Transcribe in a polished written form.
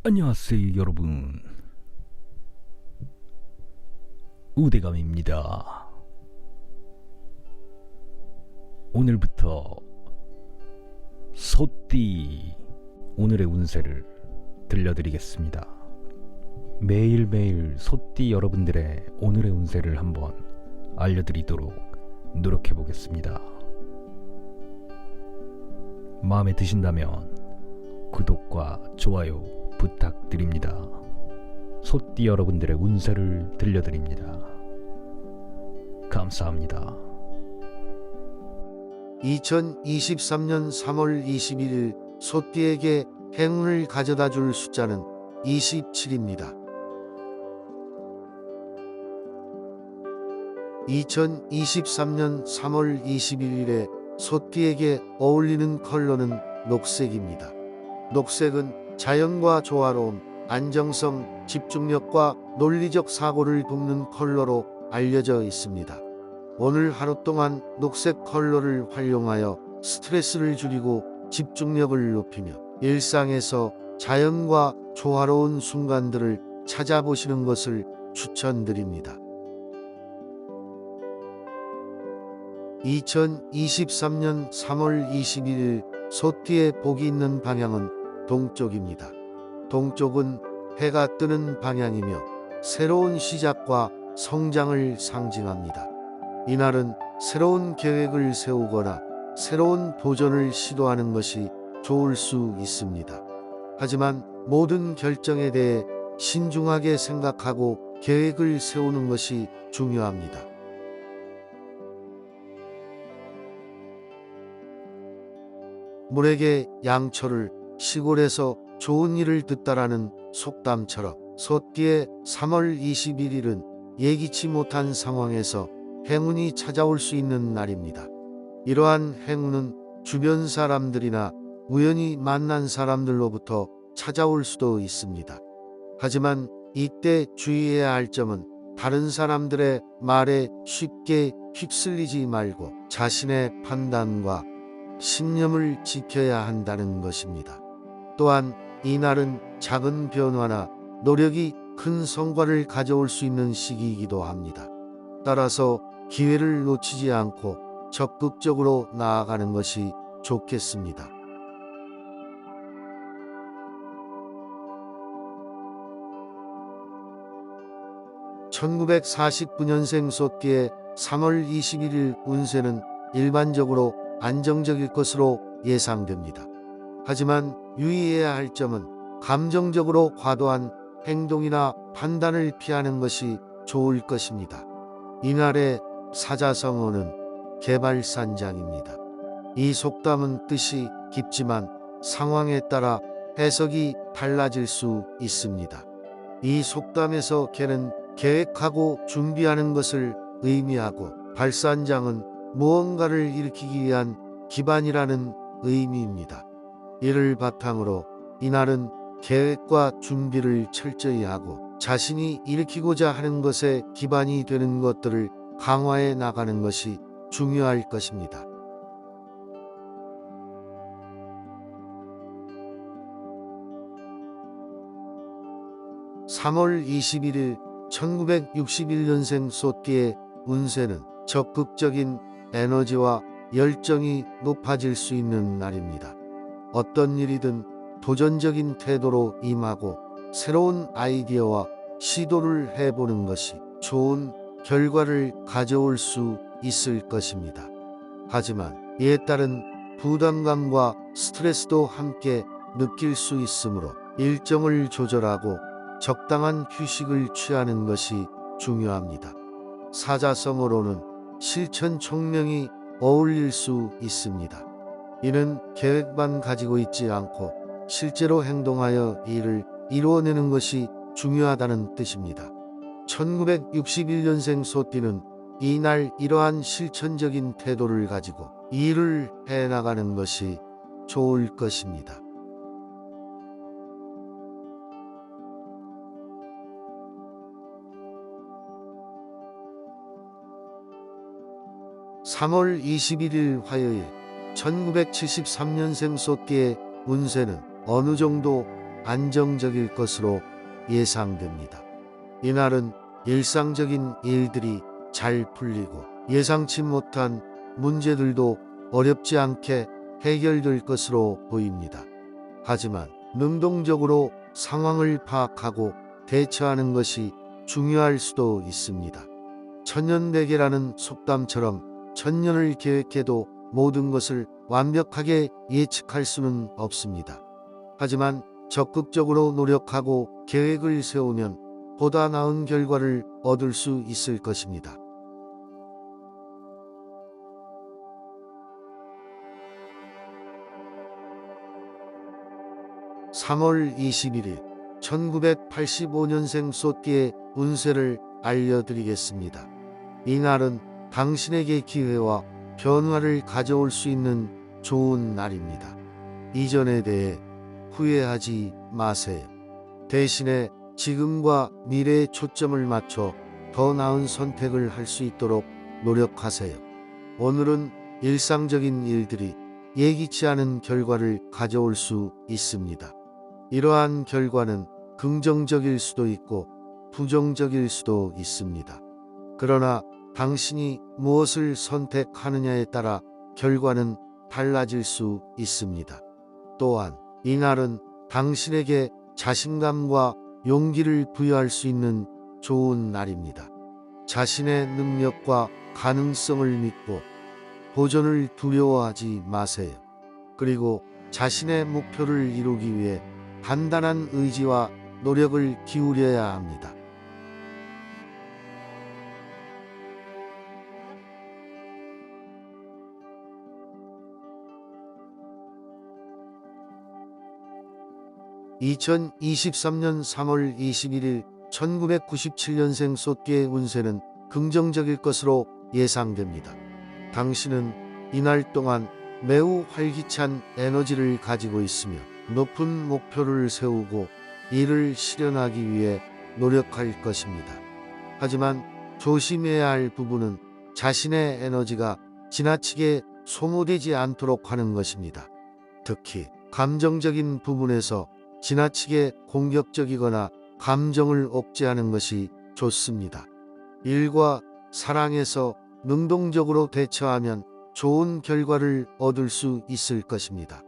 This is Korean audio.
안녕하세요 여러분, 우대감입니다. 오늘부터 소띠 오늘의 운세를 들려드리겠습니다. 매일매일 소띠 여러분들의 오늘의 운세를 한번 알려드리도록 노력해보겠습니다. 마음에 드신다면 구독과 좋아요 부탁드립니다. 소띠 여러분들의 운세를 들려드립니다. 감사합니다. 2023년 3월 21일 소띠에게 행운을 가져다 줄 숫자는 27입니다. 2023년 3월 21일에 소띠에게 어울리는 컬러는 녹색입니다. 녹색은 자연과 조화로움, 안정성, 집중력과 논리적 사고를 돕는 컬러로 알려져 있습니다. 오늘 하루 동안 녹색 컬러를 활용하여 스트레스를 줄이고 집중력을 높이며 일상에서 자연과 조화로운 순간들을 찾아보시는 것을 추천드립니다. 2023년 3월 21일 소띠의 복이 있는 방향은 동쪽입니다. 동쪽은 해가 뜨는 방향이며 새로운 시작과 성장을 상징합니다. 이날은 새로운 계획을 세우거나 새로운 도전을 시도하는 것이 좋을 수 있습니다. 하지만 모든 결정에 대해 신중하게 생각하고 계획을 세우는 것이 중요합니다. 물에게 양초를 시골에서 좋은 일을 듣다라는 속담처럼 소띠의 3월 21일은 예기치 못한 상황에서 행운이 찾아올 수 있는 날입니다. 이러한 행운은 주변 사람들이나 우연히 만난 사람들로부터 찾아올 수도 있습니다. 하지만 이때 주의해야 할 점은 다른 사람들의 말에 쉽게 휩쓸리지 말고 자신의 판단과 신념을 지켜야 한다는 것입니다. 또한 이날은 작은 변화나 노력이 큰 성과를 가져올 수 있는 시기이기도 합니다. 따라서 기회를 놓치지 않고 적극적으로 나아가는 것이 좋겠습니다. (1949년생) 소띠의 3월 21일 운세는 일반적으로 안정적일 것으로 예상됩니다. 하지만 유의해야 할 점은 감정적으로 과도한 행동이나 판단을 피하는 것이 좋을 것입니다. 이날의 사자성어는 개발산장입니다. 이 속담은 뜻이 깊지만 상황에 따라 해석이 달라질 수 있습니다. 이 속담에서 개는 계획하고 준비하는 것을 의미하고 발산장은 무언가를 일으키기 위한 기반이라는 의미입니다. 이를 바탕으로 이날은 계획과 준비를 철저히 하고 자신이 일으키고자 하는 것에 기반이 되는 것들을 강화해 나가는 것이 중요할 것입니다. (3월 21일) 1961년생 소띠의 운세는 적극적인 에너지와 열정이 높아질 수 있는 날입니다. 어떤 일이든 도전적인 태도로 임하고 새로운 아이디어와 시도를 해보는 것이 좋은 결과를 가져올 수 있을 것입니다. 하지만 이에 따른 부담감과 스트레스도 함께 느낄 수 있으므로 일정을 조절하고 적당한 휴식을 취하는 것이 중요합니다. 사자성어로는 실천총명이 어울릴 수 있습니다. 이는 계획만 가지고 있지 않고 실제로 행동하여 일을 이루어내는 것이 중요하다는 뜻입니다. 1961년생 소띠는 이날 이러한 실천적인 태도를 가지고 일을 해나가는 것이 좋을 것입니다. 3월 21일 화요일 1973년생 소띠의 운세는 어느 정도 안정적일 것으로 예상됩니다. 이날은 일상적인 일들이 잘 풀리고 예상치 못한 문제들도 어렵지 않게 해결될 것으로 보입니다. 하지만 능동적으로 상황을 파악하고 대처하는 것이 중요할 수도 있습니다. 천년대계라는 속담처럼 천년을 계획해도 모든 것을 완벽하게 예측할 수는 없습니다. 하지만 적극적으로 노력하고 계획을 세우면 보다 나은 결과를 얻을 수 있을 것입니다. 3월 21일 1985년생 소띠의 운세를 알려드리겠습니다. 이날은 당신에게 기회와 변화를 가져올 수 있는 좋은 날입니다. 이전에 대해 후회하지 마세요. 대신에 지금과 미래에 초점을 맞춰 더 나은 선택을 할 수 있도록 노력하세요. 오늘은 일상적인 일들이 예기치 않은 결과를 가져올 수 있습니다. 이러한 결과는 긍정적일 수도 있고 부정적일 수도 있습니다. 그러나 당신이 무엇을 선택하느냐에 따라 결과는 달라질 수 있습니다. 또한 이날은 당신에게 자신감과 용기를 부여할 수 있는 좋은 날입니다. 자신의 능력과 가능성을 믿고 도전을 두려워하지 마세요. 그리고 자신의 목표를 이루기 위해 단단한 의지와 노력을 기울여야 합니다. (2023년 3월 21일) 1997년생 소띠의 운세는 긍정적일 것으로 예상됩니다. 당신은 이날 동안 매우 활기찬 에너지를 가지고 있으며 높은 목표를 세우고 이를 실현하기 위해 노력할 것입니다. 하지만 조심해야 할 부분은 자신의 에너지가 지나치게 소모되지 않도록 하는 것입니다. 특히 감정적인 부분에서 지나치게 공격적이거나 감정을 억제하는 것이 좋습니다. 일과 사랑에서 능동적으로 대처하면 좋은 결과를 얻을 수 있을 것입니다.